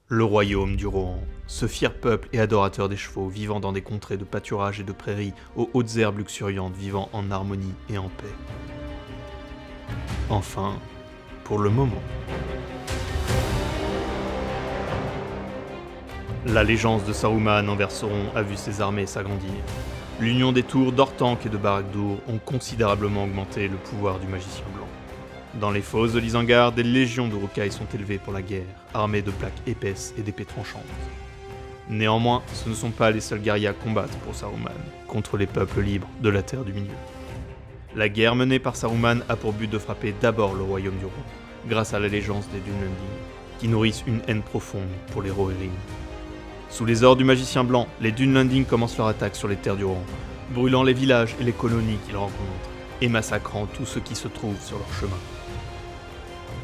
Le royaume du Rohan, ce fier peuple et adorateur des chevaux vivant dans des contrées de pâturage et de prairies aux hautes herbes luxuriantes vivant en harmonie et en paix. Enfin, pour le moment. L'allégeance de Saruman envers Sauron a vu ses armées s'agrandir. L'union des tours d'Orthanc et de Barad-dûr ont considérablement augmenté le pouvoir du magicien blanc. Dans les fosses de l'Isengard, des légions d'Uruk-hai sont élevées pour la guerre, armées de plaques épaisses et d'épées tranchantes. Néanmoins, ce ne sont pas les seuls guerriers à combattre pour Saruman, contre les peuples libres de la Terre du Milieu. La guerre menée par Saruman a pour but de frapper d'abord le royaume du Rohan, grâce à l'allégeance des Dunlending, qui nourrissent une haine profonde pour les Rohirrim. Sous les ordres du magicien blanc, les Dunlending commencent leur attaque sur les terres du Rohan, brûlant les villages et les colonies qu'ils rencontrent, et massacrant tous ceux qui se trouvent sur leur chemin.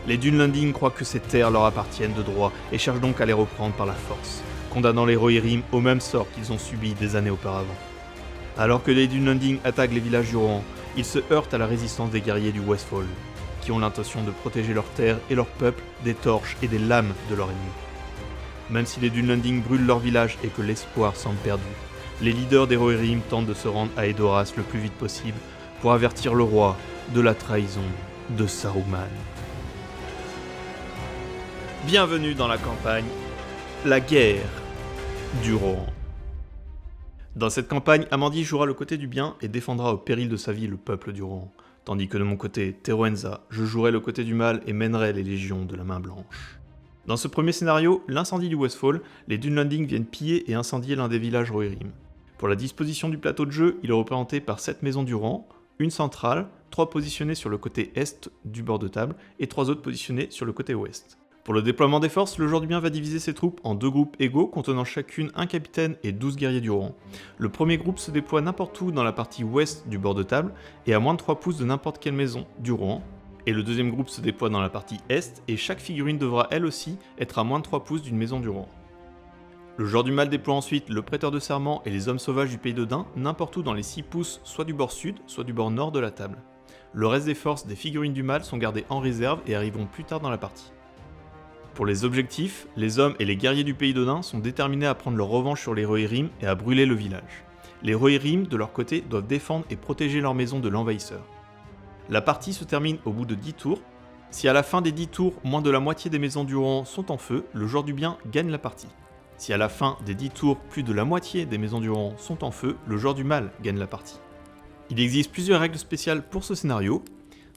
Les Dunlending croient que ces terres leur appartiennent de droit et cherchent donc à les reprendre par la force, condamnant les Rohirrim au même sort qu'ils ont subi des années auparavant. Alors que les Dunlending attaquent les villages du Rohan, ils se heurtent à la résistance des guerriers du Westfold, qui ont l'intention de protéger leurs terres et leur peuple des torches et des lames de leur ennemi. Même si les Dunlending brûlent leur village et que l'espoir semble perdu, les leaders des Rohirrim tentent de se rendre à Edoras le plus vite possible pour avertir le roi de la trahison de Saruman. Bienvenue dans la campagne, la guerre du Rohan. Dans cette campagne, Amandi jouera le côté du bien et défendra au péril de sa vie le peuple du Rohan, tandis que de mon côté, Teroenza, je jouerai le côté du mal et mènerai les légions de la main blanche. Dans ce premier scénario, l'incendie du Westfall, les Dunlending viennent piller et incendier l'un des villages Rohirrim. Pour la disposition du plateau de jeu, il est représenté par 7 maisons du Rohan, une centrale, 3 positionnées sur le côté est du bord de table et 3 autres positionnées sur le côté ouest. Pour le déploiement des forces, le joueur du bien va diviser ses troupes en 2 groupes égaux contenant chacune un capitaine et 12 guerriers du Rohan. Le premier groupe se déploie n'importe où dans la partie ouest du bord de table et à moins de 3 pouces de n'importe quelle maison du Rohan. Et le deuxième groupe se déploie dans la partie est et chaque figurine devra elle aussi être à moins de 3 pouces d'une maison du Rohan. Le joueur du mal déploie ensuite le prêteur de serment et les hommes sauvages du pays de Dain n'importe où dans les 6 pouces soit du bord sud soit du bord nord de la table. Le reste des forces des figurines du mal sont gardées en réserve et arriveront plus tard dans la partie. Pour les objectifs, les hommes et les guerriers du pays de Dain sont déterminés à prendre leur revanche sur les Rohirrim et à brûler le village. Les Rohirrim, de leur côté, doivent défendre et protéger leur maison de l'envahisseur. La partie se termine au bout de 10 tours. Si à la fin des 10 tours, moins de la moitié des maisons du Rohan sont en feu, le joueur du bien gagne la partie. Si à la fin des 10 tours, plus de la moitié des maisons du Rohan sont en feu, le joueur du mal gagne la partie. Il existe plusieurs règles spéciales pour ce scénario.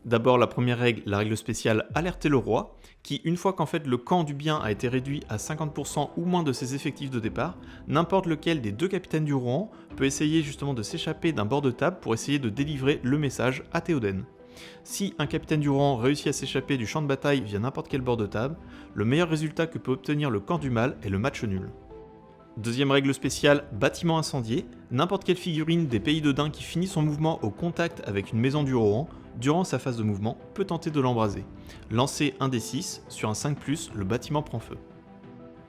D'abord, la première règle, la règle spéciale Alerter le roi, qui, une fois qu'en fait le camp du bien a été réduit à 50% ou moins de ses effectifs de départ, n'importe lequel des 2 capitaines du Rohan peut essayer justement de s'échapper d'un bord de table pour essayer de délivrer le message à Théoden. Si un capitaine du Rohan réussit à s'échapper du champ de bataille via n'importe quel bord de table, le meilleur résultat que peut obtenir le camp du mal est le match nul. Deuxième règle spéciale, bâtiment incendié, n'importe quelle figurine des pays de Dain qui finit son mouvement au contact avec une maison du Rohan, durant sa phase de mouvement, peut tenter de l'embraser. Lancez un des 6, sur un 5+, le bâtiment prend feu.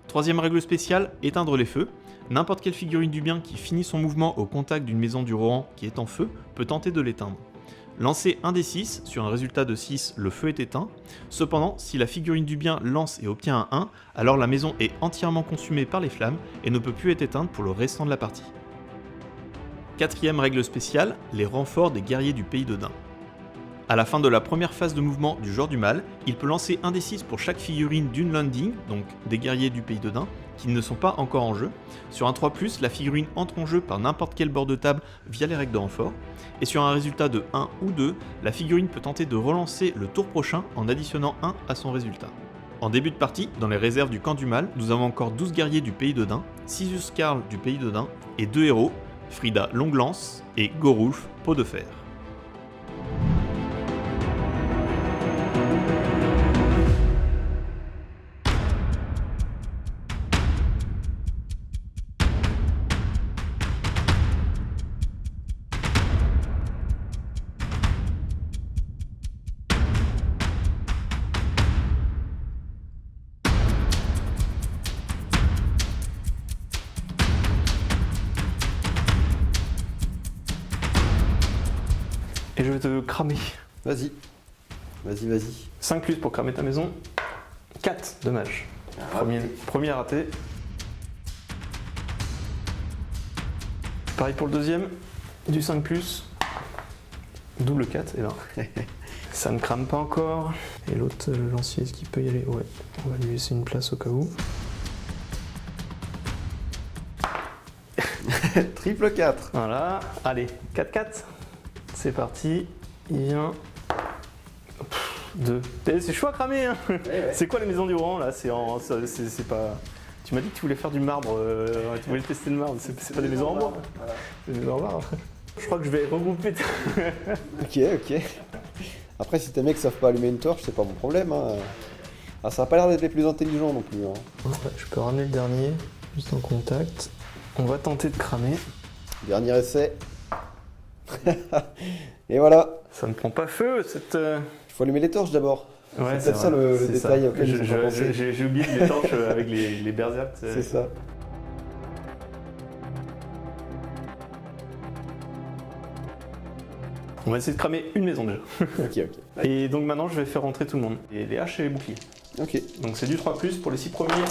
Troisième règle spéciale, éteindre les feux. N'importe quelle figurine du bien qui finit son mouvement au contact d'une maison du Rohan qui est en feu peut tenter de l'éteindre. Lancez un des 6, sur un résultat de 6, le feu est éteint. Cependant, si la figurine du bien lance et obtient un 1, alors la maison est entièrement consumée par les flammes et ne peut plus être éteinte pour le restant de la partie. Quatrième règle spéciale, les renforts des guerriers du pays de Dain. À la fin de la première phase de mouvement du joueur du mal, il peut lancer un des 6 pour chaque figurine d'une landing, donc des guerriers du pays de Dain, qui ne sont pas encore en jeu. Sur un 3+, la figurine entre en jeu par n'importe quel bord de table via les règles de renfort. Et sur un résultat de 1 ou 2, la figurine peut tenter de relancer le tour prochain en additionnant 1 à son résultat. En début de partie, dans les réserves du camp du mal, nous avons encore 12 guerriers du pays de Dain, 6 Huscarls du pays de Dain et 2 héros, Frida Longlance et Gorulf Peau de Fer. Et je vais te cramer. Vas-y. Vas-y. 5+ pour cramer ta maison. 4 dommages. Premier raté. Pareil pour le deuxième, du 5+, double 4, et là, ça ne crame pas encore. Et l'autre, le lancier, est-ce qu'il peut y aller? Ouais, on va lui laisser une place au cas où. Triple 4. Voilà, allez, 4-4, c'est parti, il vient. 2. C'est chaud à cramer, hein. Ouais. C'est quoi les maisons du rang là? C'est pas. Tu m'as dit que tu voulais faire du marbre, tu voulais tester le marbre, c'est pas des maisons en bois. Voilà. C'est des maisons en marbre. Je crois que je vais regrouper. Ok. Après, si tes mecs savent pas allumer une torche, c'est pas mon problème. Hein. Ah, ça a pas l'air d'être les plus intelligents non plus. Hein. Ouais, je peux ramener le dernier, juste en contact. On va tenter de cramer. Dernier essai. Et voilà. Ça ne prend pas feu cette. Il faut allumer les torches d'abord. Ouais, c'est peut-être ça le détail auquel j'ai oublié les torches avec les berserks. C'est ça. On va essayer de cramer une maison déjà. Ok. Et donc maintenant je vais faire rentrer tout le monde. Et les haches et les boucliers. Ok. Donc c'est du 3+, pour les 6 premiers.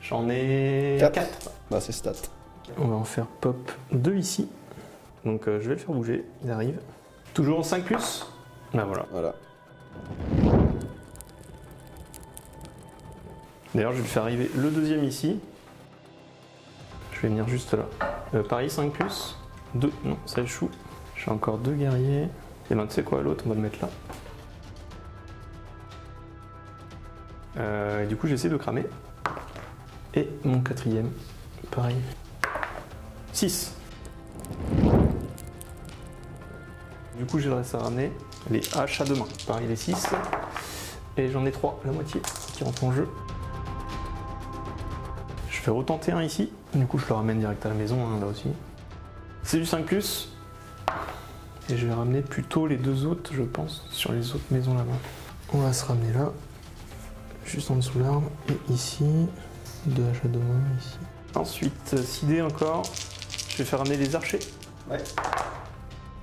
J'en ai 4. Bah c'est stat. On va en faire pop 2 ici. Donc je vais le faire bouger, il arrive. Toujours en 5+. Là voilà. D'ailleurs je vais le faire arriver le deuxième ici. Je vais venir juste là. Pareil 5+. 2, non ça échoue. J'ai encore 2 guerriers. Et ben tu sais quoi, l'autre on va le mettre là. Et du coup j'essaie de cramer. Et mon quatrième, pareil. 6. Du coup j'ai le reste à ramener. Les haches à 2 mains, pareil les 6. Et j'en ai 3, la moitié, qui rentrent en jeu. Je vais retenter un ici. Du coup je le ramène direct à la maison, hein, là aussi. C'est du 5+. Et je vais ramener plutôt les 2 autres, je pense, sur les autres maisons là-bas. On va se ramener là, juste en dessous de l'arbre. Et ici, 2 haches à 2 mains, ici. Ensuite, 6 encore. Je vais faire ramener les archers. Ouais.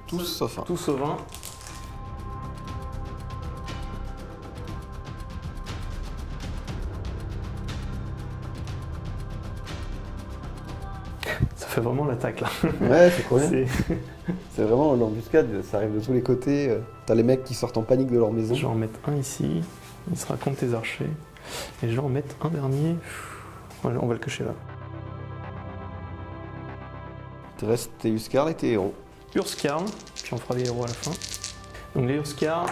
Tous sauf un. Tous sauf un. Ça fait vraiment l'attaque là. Ouais, c'est quoi? C'est- C'est vraiment l'embuscade, ça arrive de tous les côtés. T'as les mecs qui sortent en panique de leur maison. Je vais en mettre un ici. Il sera contre tes archers. Et je vais en mettre un dernier. Voilà, on va le cacher là. Il te reste tes Huskar et tes héros. Urskarn, puis on fera des héros à la fin. Donc les Urskarn,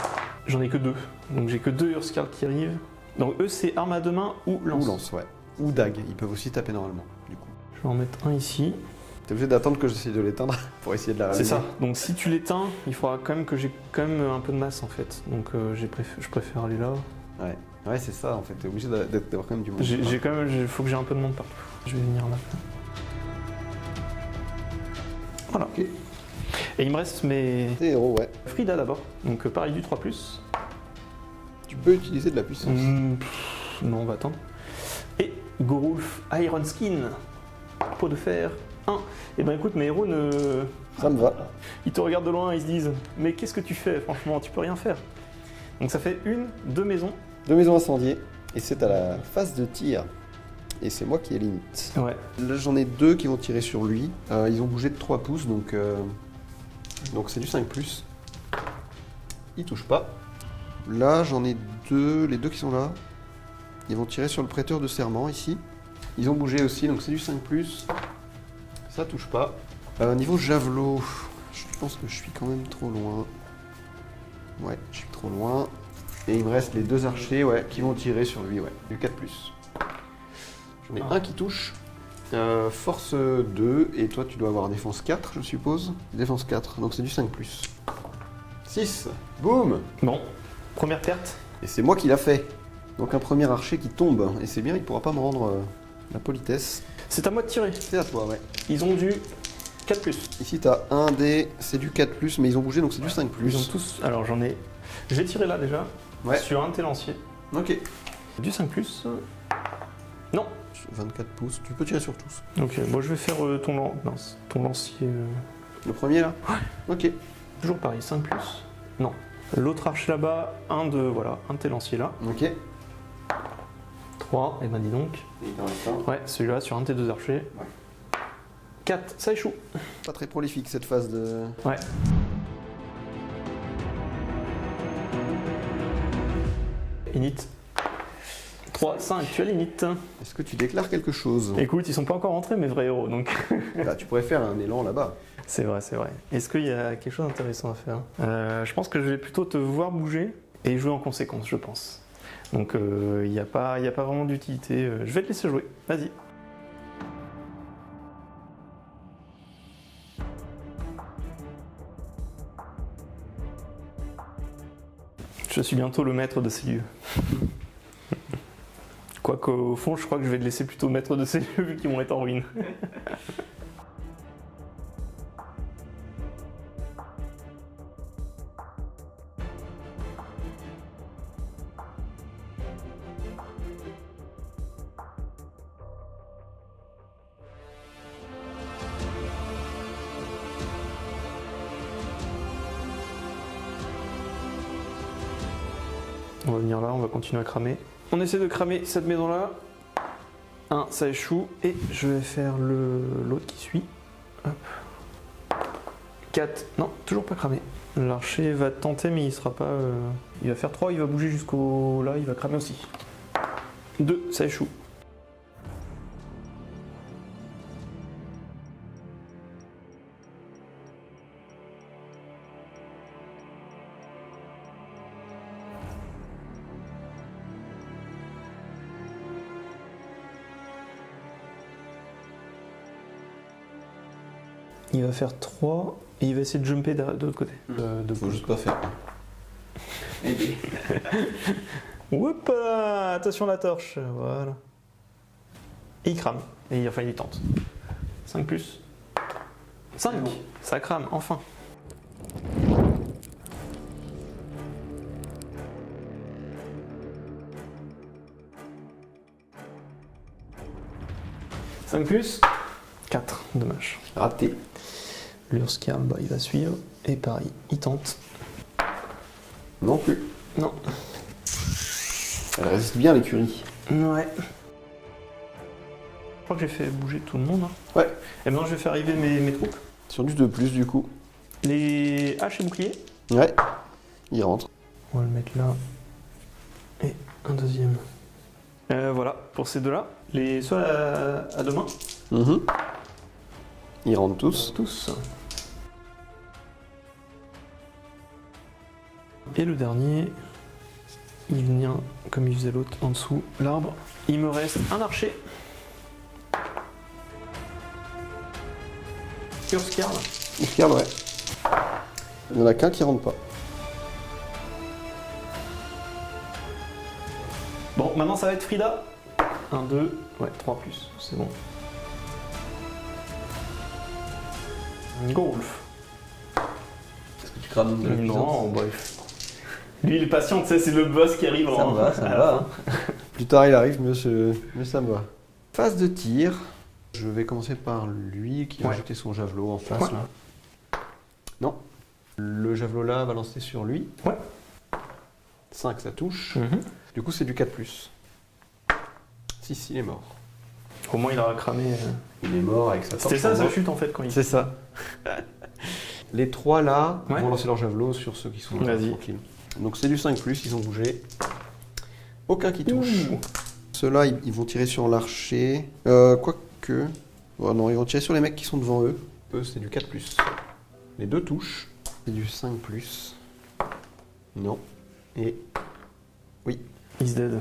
j'en ai que 2. Donc j'ai que 2 Urskarn qui arrivent. Donc eux c'est arme à 2 mains ou lance. Ou lance, ouais. Ou dague, ils peuvent aussi taper normalement, du coup. Je vais en mettre un ici. T'es obligé d'attendre que j'essaie de l'éteindre pour essayer de la rallumer. C'est ça. Donc si tu l'éteins, il faudra quand même que j'ai quand même un peu de masse en fait. Donc je préfère aller là. Ouais, c'est ça en fait, t'es obligé d'avoir quand même du monde. J'ai quand même, il faut que j'ai un peu de monde partout. Je vais venir là. Voilà. Ok. Et il me reste mes Tes héros, ouais. Frida d'abord. Donc pareil du 3+. Tu peux utiliser de la puissance. Non, on va attendre. Et Gorulf Iron Skin. Peau de fer 1. Et ben écoute, mes héros Ça me va. ils te regardent de loin, ils se disent mais qu'est-ce que tu fais? Franchement, tu peux rien faire. Donc ça fait 2 maisons. 2 maisons incendiées, et c'est à la phase de tir. Et c'est moi qui ai limite. Ouais. Là j'en ai 2 qui vont tirer sur lui. Ils ont bougé de 3 pouces, donc c'est du 5+. Ils touchent pas. Là j'en ai 2, les 2 qui sont là. Ils vont tirer sur le prêteur de serment ici. Ils ont bougé aussi, donc c'est du 5+. Ça touche pas. Niveau javelot, je pense que je suis quand même trop loin. Ouais, je suis trop loin. Et il me reste les 2 archers, ouais, qui vont tirer sur lui, ouais, du 4+. J'en ai un qui touche. Force 2, et toi tu dois avoir défense 4, je suppose. Défense 4, donc c'est du 5+. 6, boum. Bon, première perte. Et c'est moi qui l'a fait. Donc un premier archer qui tombe, et c'est bien, il pourra pas me rendre la politesse. C'est à moi de tirer. C'est à toi, ouais. Ils ont du 4+. Ici t'as un dé, c'est du 4+, mais ils ont bougé, donc c'est du 5+. Ils ont tous. Alors j'en ai. Je vais tirer là déjà. Ouais. Sur un de tes lanciers. Ok. Du 5+. Non. 24 pouces, tu peux tirer sur tous. Ok, moi je vais faire ton lancier. Le premier là? Ouais. Ok. Toujours pareil, 5+. Non. L'autre archer là-bas, un de tes lanciers là. Ok. 3, 3, et ben dis donc. Et il en reste un. Ouais, celui-là sur un de tes 2 archers. Ouais. 4, ça échoue. Pas très prolifique cette phase de... Ouais. Init. 3, 5, tu as l'init. Est-ce que tu déclares quelque chose? Écoute, ils sont pas encore rentrés mes vrais héros, donc... Bah, tu pourrais faire un élan là-bas. C'est vrai, c'est vrai. Est-ce qu'il y a quelque chose d'intéressant à faire? Je pense que je vais plutôt te voir bouger et jouer en conséquence, je pense. Donc il n'y a pas vraiment d'utilité. Je vais te laisser jouer, vas-y. Je suis bientôt le maître de ces lieux. Quoique au fond, je crois que je vais te laisser plutôt maître de ces lieux vu qu'ils vont être en ruine. On va venir là, on va continuer à cramer. On essaie de cramer cette maison-là. 1, ça échoue. Et je vais faire l'autre qui suit. Hop. 4, non, toujours pas cramé. L'archer va tenter, mais il sera pas... Il va faire 3, il va bouger jusqu'au... Là, il va cramer aussi. 2, ça échoue. Il va faire 3 et il va essayer de jumper de l'autre côté. Faut juste pas faire. Hop là, attention la torche, voilà. Et il crame, et enfin il tente. 5 plus. 5, ça crame, enfin. « 5 plus. 4, dommage. Raté. L'Urscarl, bah, il va suivre. Et pareil, il tente. Non plus. Non. Elle résiste bien l'écurie. Ouais. Je crois que j'ai fait bouger tout le monde. Hein. Ouais. Et maintenant, je vais faire arriver mes troupes. Sur du 2+, du coup. Les haches et boucliers. Ouais. Il rentre. On va le mettre là. Et un deuxième. Voilà, pour ces deux-là. Ceux à deux mains. Ils rentrent tous. Tous. Et le dernier, il vient, comme il faisait l'autre, en dessous, l'arbre. Il me reste un archer. Urscarl. Urscarl, ouais. Il n'y en a qu'un qui rentre pas. Bon, maintenant ça va être Frida. 1, 2, ouais, 3 plus, c'est bon. Golf. Est-ce que tu crames de la Non, bref. Lui, il est patient, tu sais, c'est le boss qui arrive. Ça me va, ça me va. Hein. Plus tard il arrive, mieux ça me va. Phase de tir. Je vais commencer par lui qui a jeté son javelot en face. Là. Non. Le javelot là va lancer sur lui. Ouais. 5, ça touche. Du coup, c'est du 4+. 6, il est mort. Au moins, il aura cramé. Il est mort avec sa torche. C'était ça sa chute en fait quand il. C'est ça. Les 3 là vont lancer leur javelot sur ceux qui sont tranquilles. Donc c'est du 5+, ils ont bougé. Aucun qui touche. Ceux-là, ils vont tirer sur l'archer. Quoique... Oh non, ils vont tirer sur les mecs qui sont devant eux. Eux, c'est du 4+. Les 2 touchent. C'est du 5+. Non. Et... Oui. He's dead.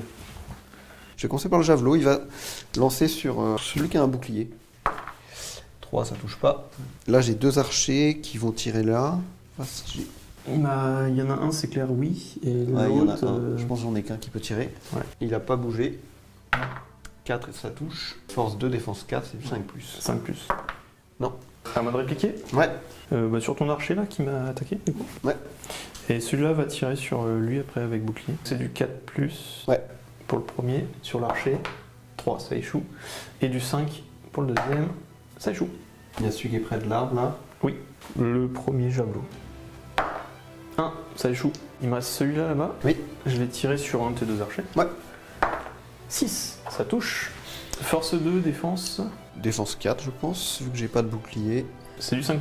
Je vais commencer par le javelot. Il va lancer sur celui qui a un bouclier. 3, ça touche pas. Là, j'ai 2 archers qui vont tirer là. Bah, il y en a un, c'est clair, oui. Et ouais, il y en a l'autre. un. Je pense que j'en ai qu'un qui peut tirer. Ouais. Il n'a pas bougé. 4, ça touche. Force 2, défense 4, c'est du 5+. 5+. Non. À moi de répliquer. Ouais. Bah, sur ton archer là qui m'a attaqué, du coup. Ouais. Et celui-là va tirer sur lui après avec bouclier. C'est du 4+. Ouais. Pour le premier, sur l'archer. 3, ça échoue. Et du 5 pour le deuxième, ça échoue. Il y a celui qui est près de l'arbre là. Oui. Le premier javelot. 1, ça échoue. Il me reste celui-là là-bas. Oui. Je vais tirer sur un de tes 2 archers. Ouais. 6, ça touche. Force 2, défense. Défense 4, je pense, vu que j'ai pas de bouclier. C'est du 5+.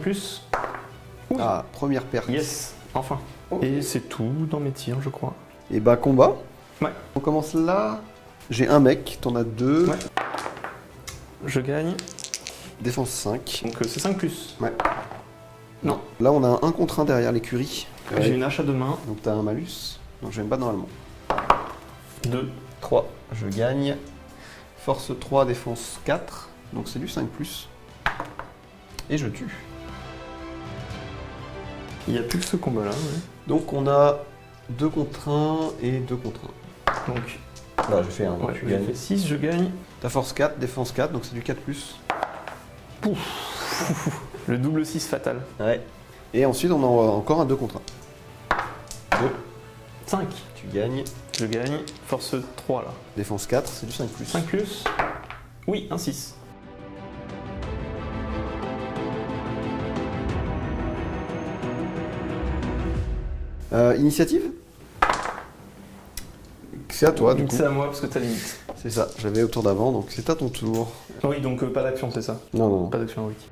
Oui. Ah, première perte. Yes, enfin. Ok. Et c'est tout dans mes tirs, je crois. Et bah, combat. Ouais. On commence là. J'ai un mec, t'en as 2. Ouais. Je gagne. Défense 5. Donc c'est 5+. Ouais. Non. Là, on a un 1 contre 1 derrière l'écurie. J'ai une hache à deux mains. Donc t'as un malus. Donc je vais me battre normalement. 2. 3. Je gagne. Force 3, défense 4. Donc c'est du 5+. Et je tue. Il n'y a plus que ce combat-là. Ouais. Donc on a 2 contre 1 et 2 contre 1. Donc, Là, j'ai fait 1. ouais, Tu j'ai gagnes. fait 6, je gagne. Ta force 4, défense 4, donc c'est du 4+. Le double 6 fatal. Ouais. Et ensuite, on a encore un 2 contre 1. 2. 5. Tu gagnes. Je gagne. Force 3 là. Défense 4, c'est du 5+. 5+. Oui, un 6. Initiative. C'est à toi, du coup. C'est à moi parce que t'as limite. C'est ça, j'avais au tour d'avant, donc c'est à ton tour. Oui, donc pas d'action, c'est ça. Non, non, non. Pas d'action héroïque.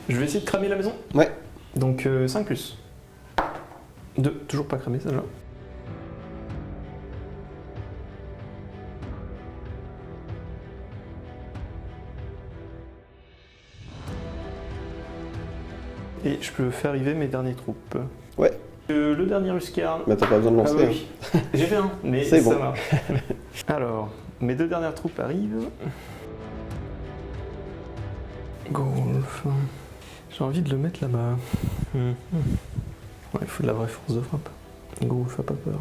Je vais essayer de cramer la maison. Ouais. Donc 5+. 2, toujours pas cramé celle-là. Et je peux faire arriver mes dernières troupes. Ouais. Le dernier Huskarl. Mais t'as pas besoin de lancer. Ah oui. J'ai fait un, mais C'est ça bon. marche. Alors, mes 2 dernières troupes arrivent. Golf. J'ai envie de le mettre là-bas. Ouais, il faut de la vraie force de frappe. Golf a pas peur.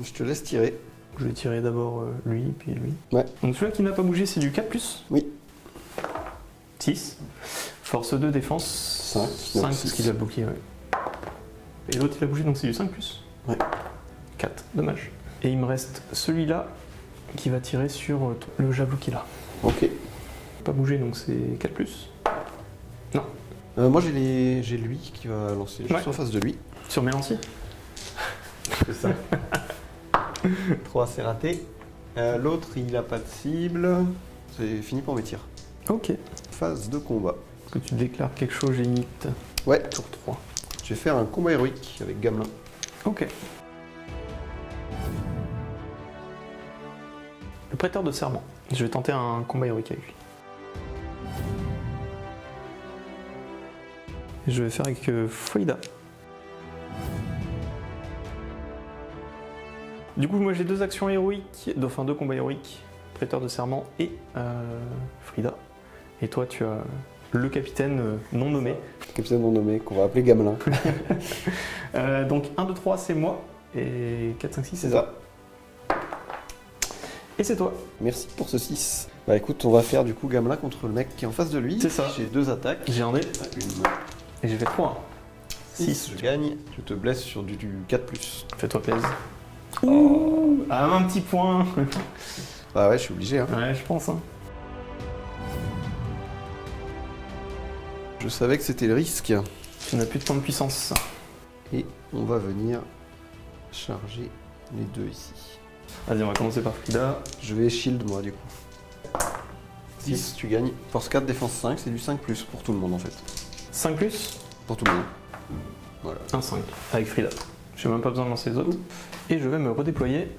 Je te laisse tirer. Je vais tirer d'abord lui, puis lui. Ouais. Donc celui-là qui n'a pas bougé, c'est du 4+. Oui. 6. Force 2, défense 5. 5, Donc, parce qu'il a bloqué, ouais. Et l'autre il a bougé, donc c'est du 5+. Ouais. 4, dommage. Et il me reste celui-là qui va tirer sur le javelot qu'il a. Ok. Pas bougé, donc c'est 4+. Non. Moi j'ai lui qui va lancer juste Ouais. en face de lui. Sur mes lanciers. C'est ça. 3, c'est raté. L'autre, il a pas de cible. C'est fini pour mes tirs. Ok. Phase de combat. Est-ce que tu déclares quelque chose, Génite? Ouais. Tour 3. Je vais faire un combat héroïque avec Gamelin. Ok. Le prêteur de serment. Je vais tenter un combat héroïque avec lui. Et je vais faire avec Frida. Du coup, moi j'ai 2 actions héroïques, enfin 2 combats héroïques, prêteur de serment et Frida. Et toi, tu as le capitaine non nommé. Capitaine non nommé, qu'on va appeler Gamelin. Donc 1, 2, 3, c'est moi. Et 4, 5, 6, C'est ça. Et c'est toi. Merci pour ce 6. Bah écoute, on va faire du coup Gamelin contre le mec qui est en face de lui. C'est ça. J'ai 2 attaques. J'ai un dé. Une. Et j'ai fait 3. 6, je gagne. Je te blesse sur du 4+. Fais-toi plaisir. Ouh, ah, un petit point. Bah ouais, je suis obligé. Hein. Ouais, je pense. Hein. Je savais que c'était le risque. Tu n'as plus de points de puissance. Et on va venir charger les 2 ici. Vas-y, on va commencer par Frida. Je vais shield moi du coup. 6, tu gagnes. Force 4, défense 5, c'est du 5+, pour tout le monde en fait. 5 plus, Pour tout le monde. Voilà. un 5 avec Frida. J'ai même pas besoin de lancer les autres. Et je vais me redéployer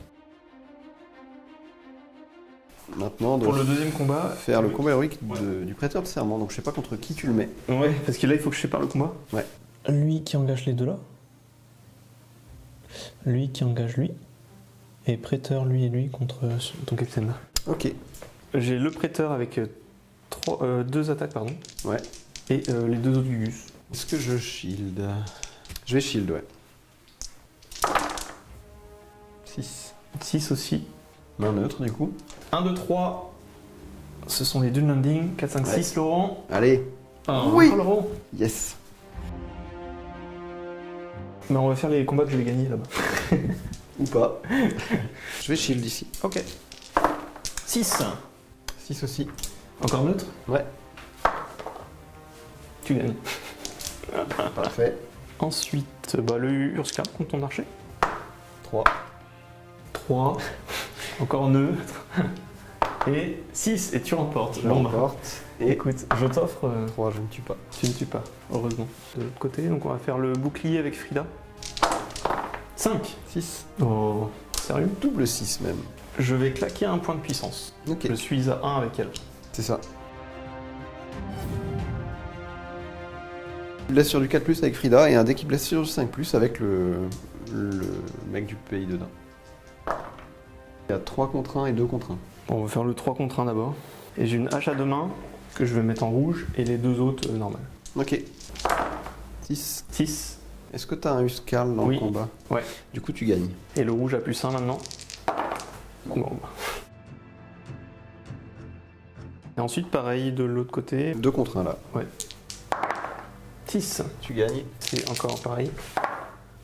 Maintenant, on pour doit le deuxième combat. faire le combat héroïque du prêteur de serment, donc je sais pas contre qui tu le mets. Ouais, parce que là, il faut que je sépare le combat. Ouais. Lui qui engage les deux là. Lui qui engage lui. et prêteur lui et lui contre ton capitaine. Ok. J'ai le prêteur avec 2 attaques, pardon. Ouais. Et les 2 autres Gugus. Est-ce que je shield? Je vais shield, ouais. 6. 6 aussi. Main neutre, du coup. 1, 2, 3. Ce sont les Dune Landing. 4, 5, 6, Laurent. Allez. Oui. Oui. Laurent. Yes. Mais on va faire les combats que je vais gagner là-bas. Ou pas. Je vais shield ici. Ok. 6. 6 aussi. Encore neutre? Ouais. Tu gagnes. Parfait. Ensuite, le Urska contre ton archer. 3. 3. Encore neutre. Et 6. Et tu remportes. Je remporte. Et écoute, je t'offre... 3, je ne tue pas. Tu ne tues pas, heureusement. De l'autre côté, donc on va faire le bouclier avec Frida. 5. 6. Oh, sérieux? Double 6 même. Je vais claquer un point de puissance. Ok. Je suis à 1 avec elle. C'est ça. Blessure du 4+, avec Frida et un deck qui blessure du 5+, avec le mec du pays dedans. Il y a 3 contre 1 et 2 contre 1. Bon, on va faire le 3 contre 1 d'abord. Et j'ai une hache à 2 mains que je vais mettre en rouge et les 2 autres normales. Ok. 6. 6. Est-ce que tu as un Huskarl dans Oui. le combat? Ouais. Du coup, tu gagnes. Et le rouge a +1 maintenant. Bon. Et ensuite, pareil de l'autre côté. 2 contre 1 là. 6. Tu gagnes. C'est encore pareil.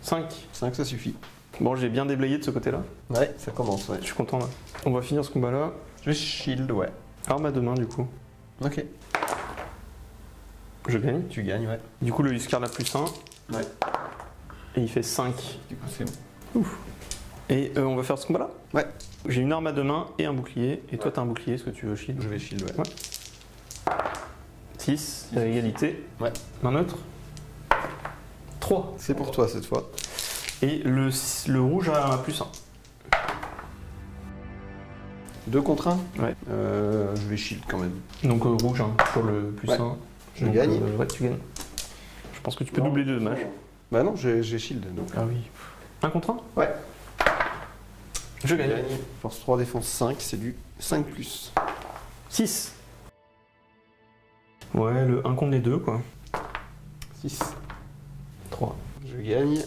5. 5, ça suffit. Bon, j'ai bien déblayé de ce côté-là. Ouais, ça commence, ouais. Je suis content là. On va finir ce combat-là. Je vais shield, ouais. Arme à 2 mains du coup. Ok. Je gagne. Tu gagnes, ouais. Du coup, le Huskarl a +1. Ouais. Et il fait 5. Du coup, c'est bon. Ouf. Et on va faire ce combat-là? Ouais. J'ai une arme à 2 mains et un bouclier. Et toi, t'as un bouclier, est-ce que tu veux shield? Je vais shield, ouais. Ouais. 6, égalité. Ouais. Main neutre. 3. C'est pour toi cette fois. Et le rouge a +1. 2 contre 1? Ouais. Je vais shield quand même. Donc rouge sur le +1. Ouais. Je gagne. Ouais, tu gagnes. Je pense que tu peux doubler de dommages. Bah non, j'ai shield donc. Ah oui. 1 contre 1? Ouais. Je gagne. Force 3, défense 5, c'est du 5+. 6. Ouais, le 1 contre les 2 quoi. 6. 3. Je gagne.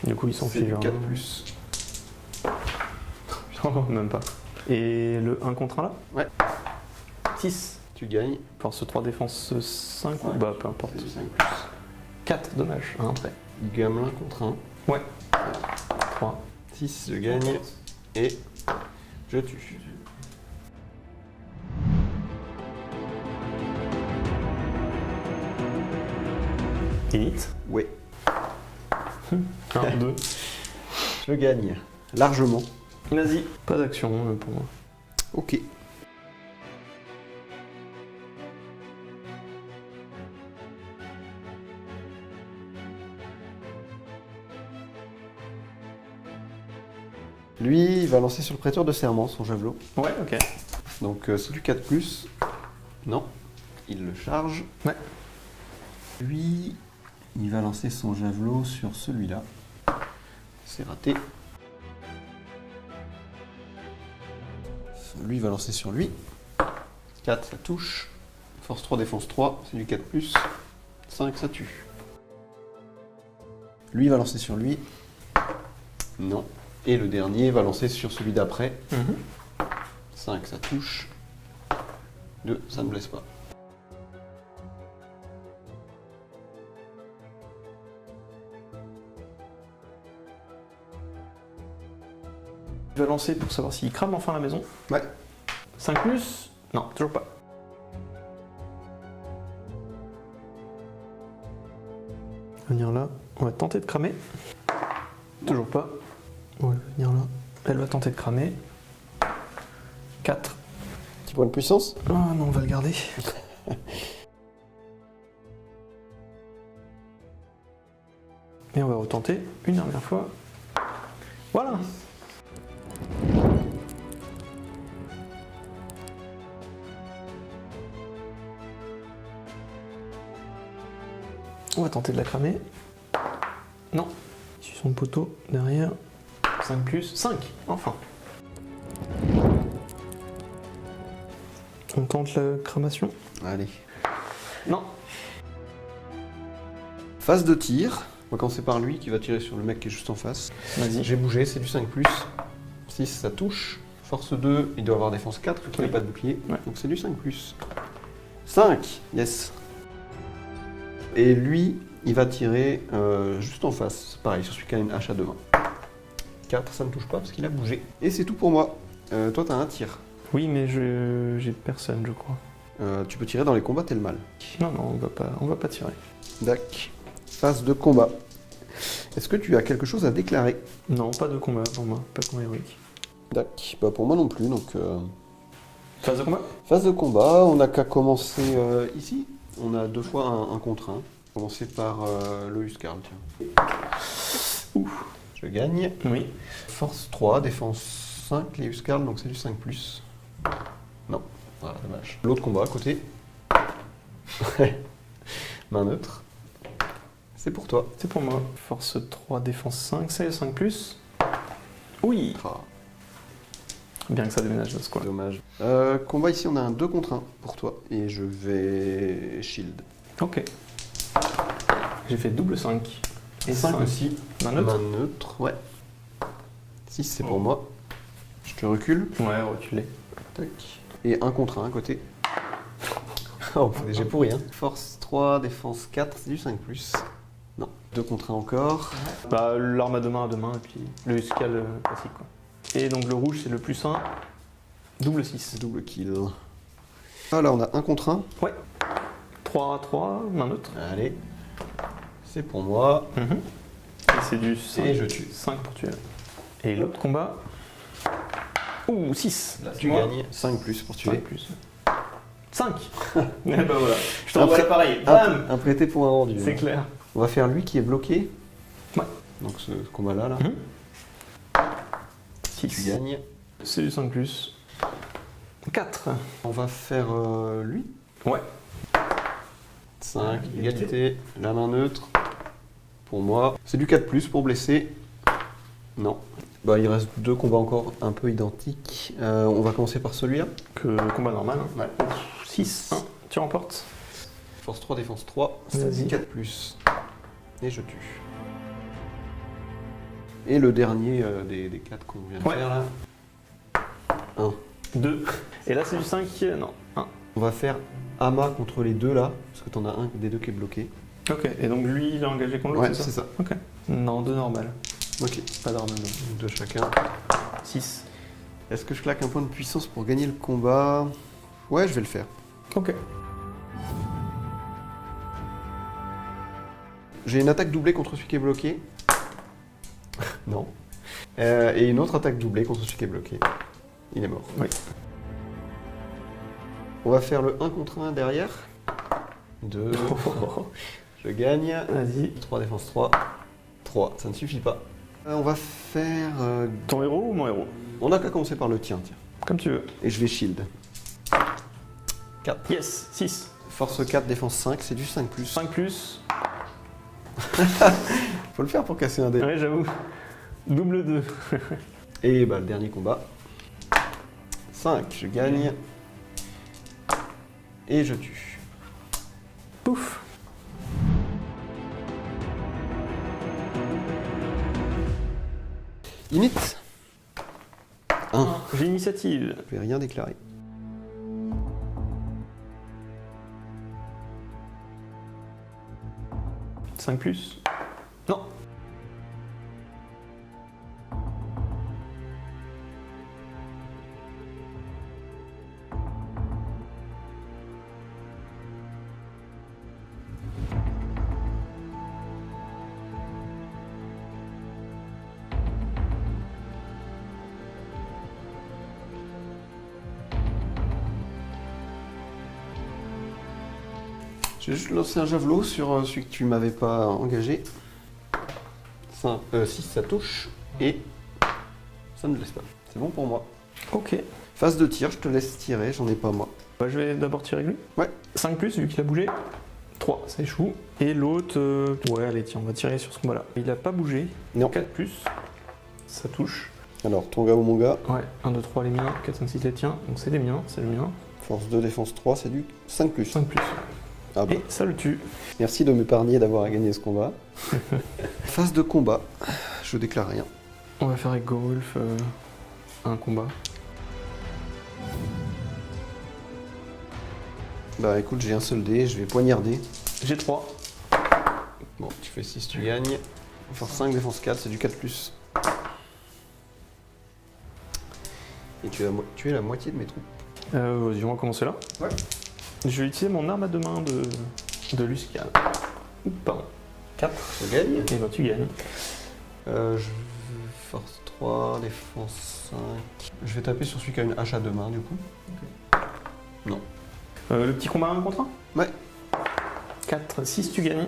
Du coup, ils sont C'est du filés. 4+. Non, même pas. Et le 1 contre 1 là? Ouais. 6. Tu gagnes. Force 3, défense 5 ou bah peu importe. C'est du 5+. 4 dommages, un trait. Gamelin contre 1. Ouais. 3. 6, je gagne. Et je tue. Hit. Ouais. 1, 2. Je gagne. Largement. Vas-y. Pas d'action pour moi. Ok. Lui, il va lancer sur le prêteur de serment son javelot. Ouais, ok. Donc c'est du 4+. Non, il le charge. Ouais. Lui, il va lancer son javelot sur celui-là. C'est raté. Lui, il va lancer sur lui. 4, ça touche. Force 3, défense 3, c'est du 4+. 5, ça tue. Lui, il va lancer sur lui. Non. Et le dernier va lancer sur celui d'après. 5, ça touche. 2, ça ne blesse pas. Je vais lancer pour savoir s'il crame enfin la maison. Ouais. 5+? Non, toujours pas. Venir là. On va tenter de cramer. Toujours pas. On va venir là. Elle va tenter de cramer. 4. Petit point de puissance. Ah non, on va le garder. Et on va retenter une dernière fois. Voilà. On va tenter de la cramer. Non. Sur son poteau derrière. 5 plus, 5, enfin. On tente la cramation? Allez. Non. Phase de tir. On va commencer par lui qui va tirer sur le mec qui est juste en face. Vas-y. J'ai bougé, c'est du 5+. 6, ça touche. Force 2, il doit avoir défense 4, vu qu'il n'a pas de bouclier. Ouais. Donc c'est du 5+. 5, yes. Et lui, il va tirer juste en face. Pareil, sur celui qui a une hache à 2 mains. 4, ça ne touche pas parce qu'il a bougé. Et c'est tout pour moi. Toi, t'as un tir. Oui, mais j'ai personne, je crois. Tu peux tirer dans les combats, t'es le mal. Non, non, on va pas tirer. Dac. Phase de combat. Est-ce que tu as quelque chose à déclarer? Non, pas de combat pour moi, pas de combat héroïque. Dac. Bah pour moi non plus, donc... Phase de combat? Phase de combat, on n'a qu'à commencer ici. On a 2 fois un contre 1. Commencer par le Huskarl, tiens. Ouf. Je gagne. Oui. Force 3, défense 5, les Huskarl, donc c'est du 5+. Non, voilà, dommage. L'autre combat à côté. Main neutre. C'est pour toi. C'est pour moi. Force 3, défense 5, c'est 5 plus. Oui. Ah, Bien que ça déménage dans ce coin. dommage. Combat ici, on a un 2 contre 1 pour toi. Et je vais shield. Ok. J'ai fait double 5. Et 5 aussi. Main neutre. Main neutre, ouais. 6, c'est pour moi. Je te recule. Ouais, reculé. Tac. Et 1 contre 1 à côté. Oh, j'ai pourri, hein. Force 3, défense 4, c'est du 5+. Non. 2 contre 1 encore. Bah, l'arme à 2 mains, et puis le Huskarl classique, quoi. Et donc le rouge, c'est le plus 1, double 6. Double kill. Ah, là, on a 1 contre 1. Ouais. 3 à 3, main neutre. Allez. C'est pour moi. Et c'est du 5. Et je tue. 5 pour tuer. Et l'autre combat. Ouh, 6. Là, tu gagnes 5 plus pour tuer. 5 plus. 5. Et bah voilà. Je t'envoie Après- l'appareil. Bam. Un prêté pour un rendu. C'est clair. On va faire lui qui est bloqué. Ouais. Donc ce combat-là, là. 6. Tu gagnes. C'est du 5 plus. 4. On va faire lui. Ouais. 5, égalité. La main neutre. Pour moi. C'est du 4 plus pour blesser. Non. Bah, il reste 2 combats encore un peu identiques. On va commencer par celui-là. Que combat normal. Hein. Ouais. 6. 1. Tu remportes. Force 3, défense 3. Vas-y. C'est 4 plus. Et je tue. Et le dernier des 4 qu'on vient de Ouais. faire là. 1. 2. Et là, c'est du 5. Non. 1. On va faire Ama contre les deux là. Parce que t'en as un des deux qui est bloqué. Ok. Et donc lui, il est engagé contre l'autre, Ouais, c'est c'est ça? ça. Ok. Non, 2 normal. Ok. Pas d'arme non. 2 chacun. 6. Est-ce que je claque un point de puissance pour gagner le combat? Ouais, je vais le faire. Ok. J'ai une attaque doublée contre celui qui est bloqué. Non. Et une autre attaque doublée contre celui qui est bloqué. Il est mort. Oui. On va faire le 1 contre 1 derrière. 2. Je gagne. Vas-y. 3 défense 3. 3. Ça ne suffit pas. On va faire... Ton héros ou mon héros? On n'a qu'à commencer par le tien, tiens. Comme tu veux. Et je vais shield. 4. Yes. 6. Force 4, défense 5, c'est du 5+. 5 plus. Faut le faire pour casser un dé. Ouais, j'avoue. Double 2. Et bah le dernier combat. 5, je gagne. Et je tue. Pouf. Init 1. J'ai l'initiative. Je vais rien déclarer. « 5 plus. Non. J'ai juste lancé un javelot sur celui que tu m'avais pas engagé. 6, ça touche. Et ça ne blesse pas. C'est bon pour moi. Ok. Phase de tir, je te laisse tirer, j'en ai pas moi. Bah, je vais d'abord tirer avec lui. Ouais. 5 plus, vu qu'il a bougé. 3, ça échoue. Et l'autre, ouais, allez, tiens, on va tirer sur ce combat-là. Il a pas bougé. Non. 4 plus. ça touche. Alors, ton gars ou mon gars, Ouais, 1, 2, 3 les miens, 4, 5, 6 les tiens, donc c'est les miens, c'est le mien. force 2, défense 3, c'est du 5+. 5 plus. Ah bah. Et ça le tue. Merci de m'épargner d'avoir à gagner ce combat. Phase de combat, je déclare rien. On va faire avec Gorulf un combat. Bah écoute, j'ai un seul dé, je vais poignarder. J'ai 3. Bon, tu fais 6, tu gagnes. Force 5, défense 4, c'est du 4+. Et tu as tué la moitié de mes troupes. Vas-y, on va commencer là. Ouais. Je vais utiliser mon arme à deux mains de Luscan. Oups, pardon. 4, je gagne. Et ben tu gagnes. Force 3, défense 5. Je vais taper sur celui qui a une hache à deux mains du coup. Non. Le petit combat 1 contre 1 Ouais. 4, 6 tu gagnes.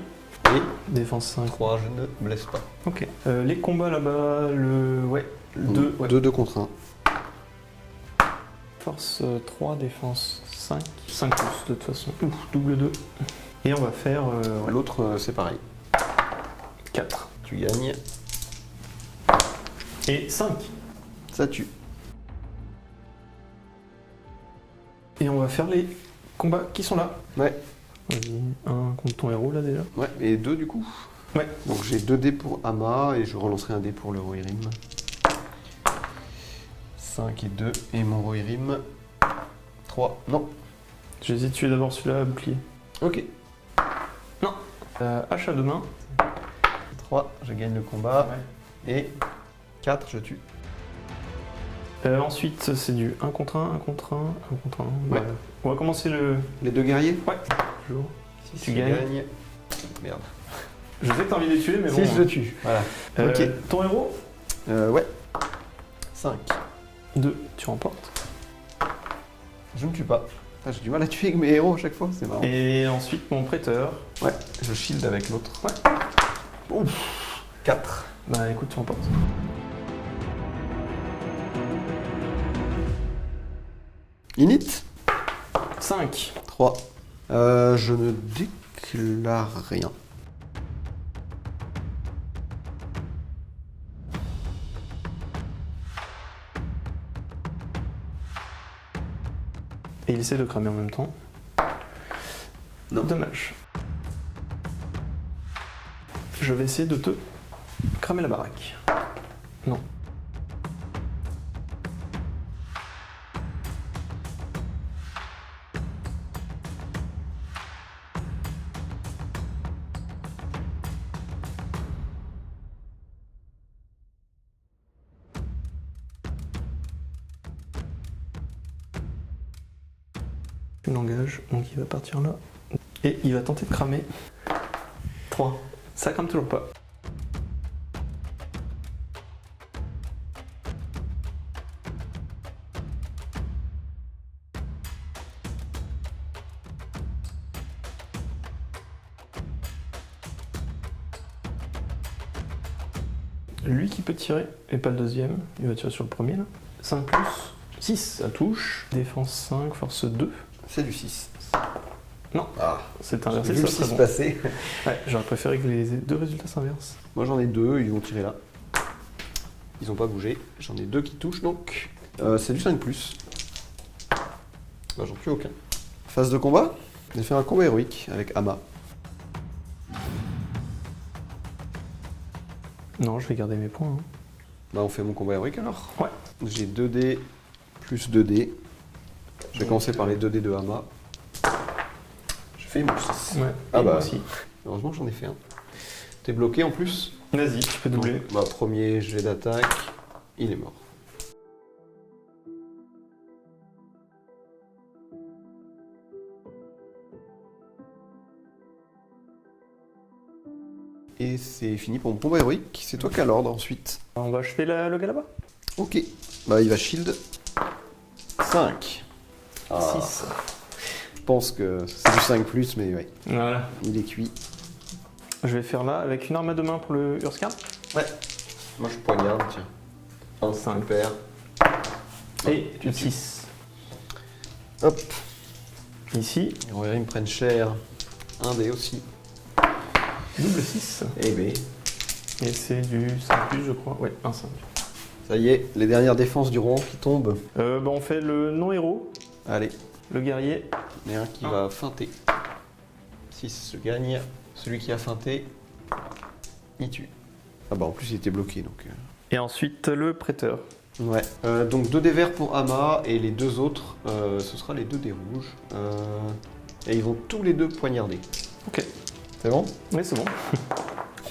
Et Défense 5. 3, je ne blesse pas. Ok. Les combats là-bas, le 2. Ouais. 2 contre 1. Force 3, défense 5. 5 plus de toute façon. Ouf, double 2. Et on va faire L'autre, c'est pareil. 4. Tu gagnes. Et 5. Ça tue. Et on va faire les combats qui sont là. Ouais. Vas-y, 1 contre ton héros là déjà. Ouais, et 2 du coup. Ouais. Donc j'ai 2 dés pour Ama et je relancerai un dé pour le Rohirrim. 5 et 2 et mon Rohirrim. 3. Non. Je vais essayer de tuer d'abord celui-là à bouclier. Ok. Non. Hache à deux mains. 3, je gagne le combat. Et 4, je tue. Ensuite, c'est du 1 contre 1, 1 contre 1, 1 contre 1. Ouais. Bah, on va commencer le. Les deux guerriers. Ouais. Toujours. Si Tu je gagnes. gagne. Merde. Je sais que t'as envie de les tuer, mais bon. Si je le tue. Voilà. Ok. Ton héros Ouais. 5. 2, tu remportes. Je ne tue pas. J'ai du mal à tuer avec mes héros à chaque fois, c'est marrant. Et ensuite, mon prêteur. Ouais, je shield avec l'autre. Ouais. Ouf. 4. Bah écoute, tu remportes. Init. 5. 3. Je ne déclare rien. Et il essaie de cramer en même temps. Non. Dommage. Je vais essayer de te cramer la baraque. Non. Tu l'engages, donc il va partir là. Et il va tenter de cramer. 3. Ça crame toujours pas. Lui qui peut tirer, et pas le deuxième, il va tirer sur le premier là. 5 plus 6, ça touche. Défense 5, force 2. C'est du 6. Non. Ah. C'est J'ai inversé, vu ça le serait 6 bon. passer. Ouais, j'aurais préféré que les deux résultats s'inversent. Moi j'en ai 2, ils vont tirer là. Ils ont pas bougé. J'en ai 2 qui touchent donc. C'est du 5 plus. Bah, j'en tue aucun. Phase de combat. Je vais faire un combat héroïque avec Ama. Non, je vais garder mes points. hein. Bah on fait mon combat héroïque alors. Ouais. J'ai 2 dés plus 2 dés. Je vais commencer par les 2 dés de Ama. Je fais mon 6. Ouais. Ah Et bah. moi aussi. Heureusement j'en ai fait un. T'es bloqué en plus. Vas-y, tu peux doubler. Donc, bah, premier jet d'attaque, il est mort. Et c'est fini pour mon combat héroïque. C'est toi qui as l'ordre ensuite. On va achever le gars là-bas. Ok. Bah il va shield. 5. 6. Je pense que c'est du 5 plus, mais ouais, Voilà. il est cuit. Je vais faire là avec une arme à deux mains pour le Urscan. Ouais. Moi je poignarde, tiens. 1, 5 paire. Et tu du tues. 6. Hop. Ici, Les Rohirrim me prennent cher. Un dé aussi. double 6. Et B. Et c'est du 5 plus, je crois. Ouais, un 5. Ça y est, les dernières défenses du Rohan qui tombent. On fait le non-héros, Allez, le guerrier. il y en a un qui va feinter. 6 se gagne. Celui qui a feinté, il tue. Ah bah en plus il était bloqué donc... Et ensuite le prêteur. Ouais. Donc 2 dés verts pour Ama et les 2 autres, ce sera les 2 dés rouges. Et ils vont tous les deux poignarder. Ok. C'est bon? Oui, c'est bon.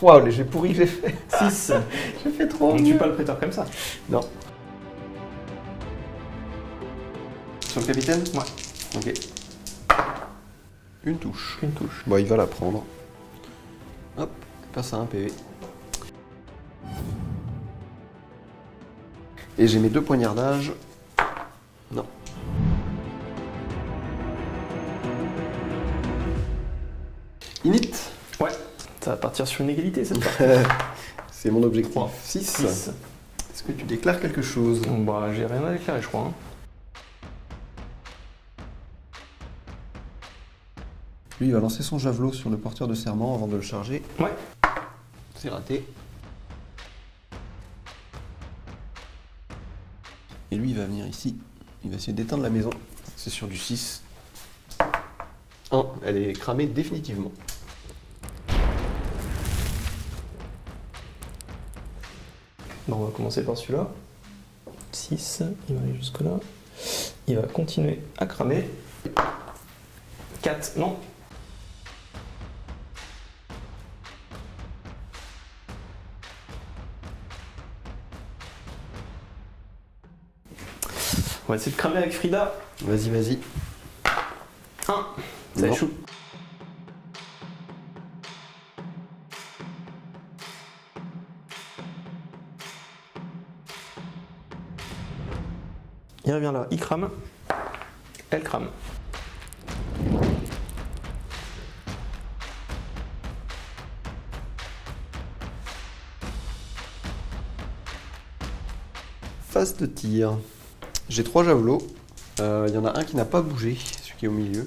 Waouh, les jets pourris que j'ai fait. 6. J'ai fait trop On ne mieux. tue pas le prêteur comme ça. Non. Sur le capitaine? Ouais. Ok. Une touche. Une touche. Bon, il va la prendre. Hop, passe à 1 PV. Et j'ai mes 2 poignardages. Non. Init. Ouais. Ça va partir sur une égalité cette fois. C'est mon objectif. 3. 6. 6. Est-ce que tu déclares quelque chose? Bah, j'ai rien à déclarer, je crois. Hein. Lui, il va lancer son javelot sur le porteur de serment avant de le charger. Ouais. C'est raté. Et lui, il va venir ici. Il va essayer d'éteindre la maison. C'est sur du 6. 1. Elle est cramée définitivement. Bon, on va commencer par celui-là. 6, il va aller jusque là. Il va continuer à cramer. 4, non. On va essayer de cramer avec Frida. Vas-y, vas-y. 1, ça Non. échoue. Il revient là, il crame, elle crame. Phase de tir. J'ai 3 javelots. Il y en a un qui n'a pas bougé, celui qui est au milieu.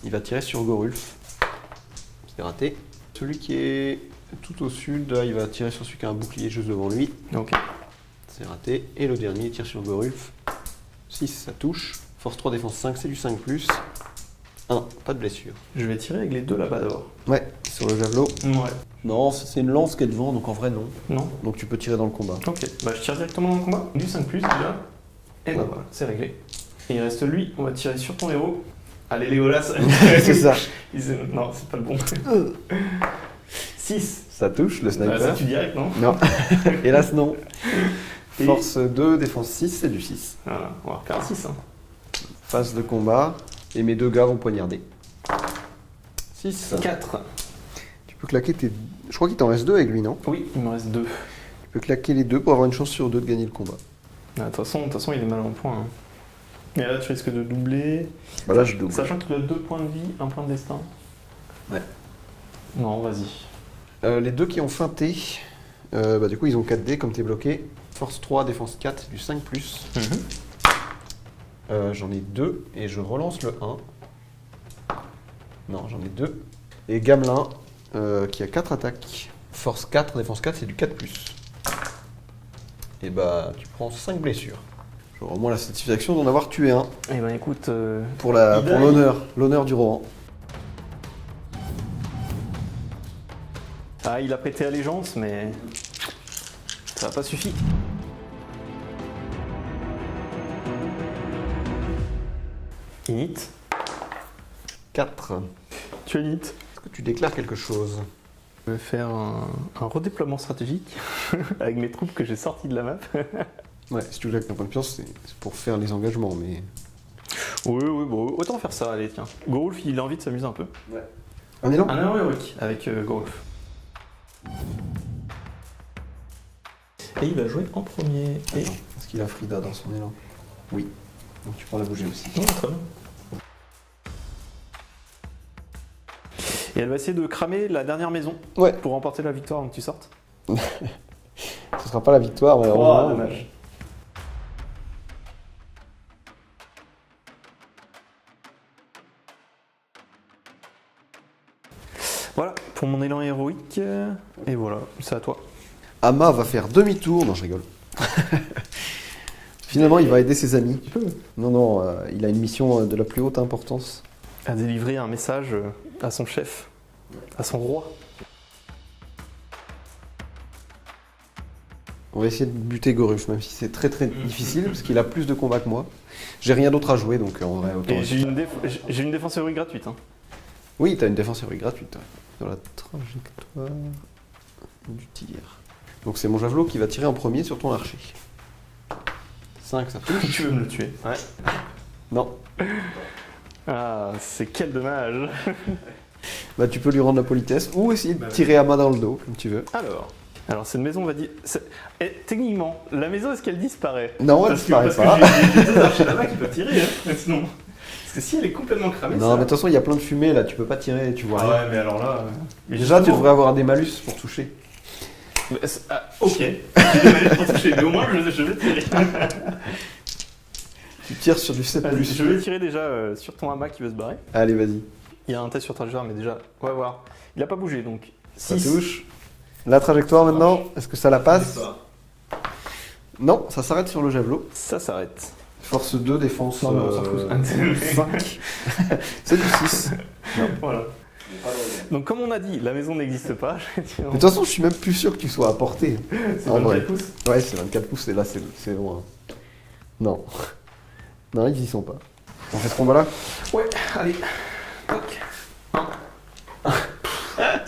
Il va tirer sur Gorulf. C'est raté. Celui qui est tout au sud, il va tirer sur celui qui a un bouclier juste devant lui. Ok. C'est raté. Et le dernier tire sur Gorulf. 6, ça touche. Force 3, défense 5, c'est du 5+. 1, pas de blessure. Je vais tirer avec les deux là-bas d'abord. Ouais, sur le javelot. Ouais. Non, c'est une lance qui est devant, donc en vrai non. Non. Donc tu peux tirer dans le combat. Ok. Bah je tire directement dans le combat. Du 5+, déjà. Et bah voilà, c'est réglé. Et il reste lui, on va tirer sur ton héros. Allez Léolas. C'est ça. Non, c'est pas le bon. 6. Ça touche, le sniper. Ça tue direct, non? Non, hélas non. Et- Force 2, défense 6, c'est du 6. Voilà, on va refaire un 6. Hein. Phase de combat, et mes 2 gars vont poignarder. 6. 4. Tu peux claquer tes... Je crois qu'il t'en reste 2 avec lui, non? Oui, il me reste 2. Tu peux claquer les 2 pour avoir une chance sur 2 de gagner le combat. De toute façon, il est mal en point. Hein. Et là, tu risques de doubler. Bah là, je double. Sachant qu'il a 2 points de vie, 1 point de destin. Ouais. Non, vas-y. Les 2 qui ont feinté, du coup, ils ont 4 dés comme t'es bloqué. Force 3, défense 4, du 5+. J'en ai 2, et je relance le 1. Non, j'en ai 2. Et Gamelin, qui a 4 attaques. Force 4, défense 4, c'est du 4+. Et bah, tu prends 5 blessures. J'aurai au moins la satisfaction d'en avoir tué un. Eh ben écoute, Pour il l'honneur, l'honneur du Rohan. il a prêté allégeance, mais ça n'a pas suffi. Init. 4. Tu as init. Est-ce que tu déclares quelque chose? Je vais faire un redéploiement stratégique avec mes troupes que j'ai sorties de la map. Ouais, si tu veux avec un point de puissance, c'est pour faire les engagements, mais... Oui, bon, autant faire ça, allez, tiens. Gorulf, il a envie de s'amuser un peu. Ouais. Un élan? Un héros héroïque avec Gorulf. Et il va jouer en premier. Et... Attends, est-ce qu'il a Frida dans son élan? Oui. Donc tu prends la bouger aussi. Oh, très bien. Et elle va essayer de cramer la dernière maison Ouais. pour remporter la victoire avant que tu sortes. Ce sera pas la victoire, malheureusement. Oh, dommage. Voilà, pour mon élan héroïque. Et voilà, c'est à toi. Ama va faire demi-tour. Non, je rigole. Finalement, il va aider ses amis. Non, il a une mission de la plus haute importance. À délivrer un message à son chef, à son roi. On va essayer de buter Goruf, même si c'est très difficile, parce qu'il a plus de combats que moi. J'ai rien d'autre à jouer, donc en vrai, autant... Et j'ai une défenserie gratuite. Hein. Oui, t'as une défenserie gratuite, ouais. Dans la trajectoire du tir. Donc c'est mon javelot qui va tirer en premier sur ton archer. 5, ça touche. Tu veux me le tuer? Ouais. Non. Ah, c'est quel dommage. Bah tu peux lui rendre la politesse, ou essayer de tirer à main dans le dos, comme tu veux. Alors cette maison va dire... Et techniquement, la maison, est-ce qu'elle disparaît? Non, elle disparaît pas. Parce que j'ai deux archers là-bas qui peuvent tirer, hein, sinon... Parce que si elle est complètement cramée, non, mais de toute façon, il y a plein de fumée là, tu peux pas tirer, tu vois rien. Ouais, mais alors là... Déjà, tu devrais avoir des malus pour toucher. Ok, j'ai des malus pour toucher, mais au moins je vais tirer. Tu tires sur du 7+. Vas-y, je vais tirer déjà sur ton hamac qui veut se barrer. Allez, vas-y. Il y a un test sur trajectoire, mais déjà, on va voir. Il a pas bougé, donc... Ça 6. touche. La trajectoire maintenant, est-ce que ça la passe? Non, ça s'arrête sur le javelot. Ça s'arrête. Force 2, défense Non, mais on s'en fout. 5. C'est du 6. Voilà. Donc comme on a dit, la maison n'existe pas. De toute façon, je suis même plus sûr que tu sois à portée. C'est En 24 vrai. pouces. Ouais, c'est 24 pouces et là, c'est loin. Non. Non, ils y sont pas. On fait ce combat-là? Ouais, allez. Toc.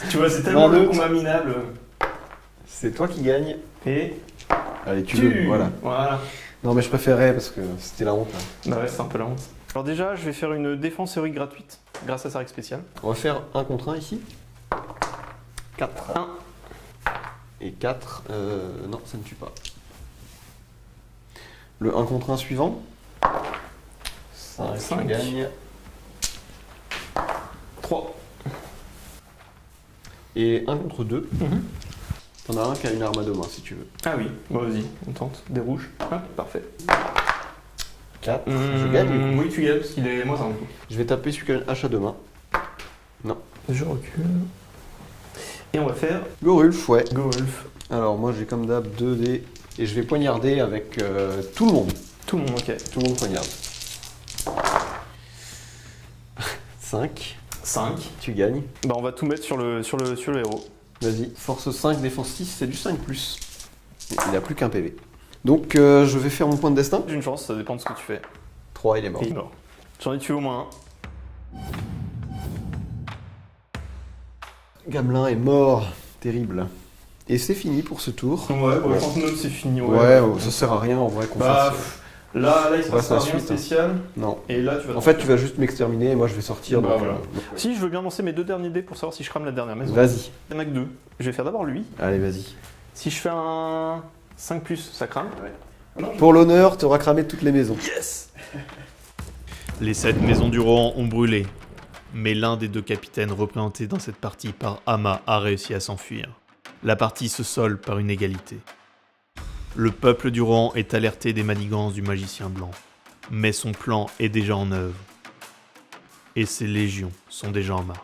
Tu vois, c'est tellement le combat minable. C'est toi qui gagne. Et... Allez, tu le... Voilà. Non, mais je préférais parce que c'était la honte. Là. Bah ouais, c'est un peu la honte. Alors déjà, je vais faire une défense héroïque gratuite, grâce à sa règle spéciale. On va faire 1 contre 1 ici. 4. 1. Et 4, non, ça ne tue pas. Le 1 contre 1 suivant. 5, tu gagnes. 3. Et 1 contre 2. T'en as un qui a une arme à 2 mains si tu veux. Ah oui, bon, vas-y, on tente. Des rouges. Ah, parfait. 4, je gagne. Oui, tu gagnes parce qu'il est moins 1 du coup. Je vais taper celui qui a une hache à 2 mains. Non. Je recule. Et on va faire Gorulf, ouais. Gorulf. Alors moi j'ai comme d'hab 2 dés et je vais poignarder avec tout le monde. Tout le monde, ok. Tout le monde poignarde. 5. 5. Tu gagnes. Bah on va tout mettre sur le héros. Vas-y. Force 5, défense 6, c'est du 5+. Il a plus qu'un PV. Donc je vais faire mon point de destin. J'ai une chance, ça dépend de ce que tu fais. 3, il est mort. Et il est mort. J'en ai tué au moins un. Gamelin est mort. Terrible. Et c'est fini pour ce tour. Ouais, je pense que c'est fini. Ouais, ça sert à rien en vrai qu'on bah, fasse. Là, il se Ouais, passe c'est la rien suite, spécial. Non. Et là, tu vas. En fait, tu vas juste m'exterminer et moi je vais sortir. Bah, donc, voilà. Si, je veux bien lancer mes 2 derniers dés pour savoir si je crame la dernière maison. Vas-y. Il y en a que 2. Je vais faire d'abord lui. Allez, vas-y. Si je fais un 5+, ça crame. Ouais. Pour l'honneur, tu auras cramé toutes les maisons. Yes. Les 7 maisons du Rohan ont brûlé, mais l'un des 2 capitaines représentés dans cette partie par Ama a réussi à s'enfuir. La partie se solde par une égalité. Le peuple du Rohan est alerté des manigances du magicien blanc, mais son plan est déjà en œuvre, et ses légions sont déjà en marche.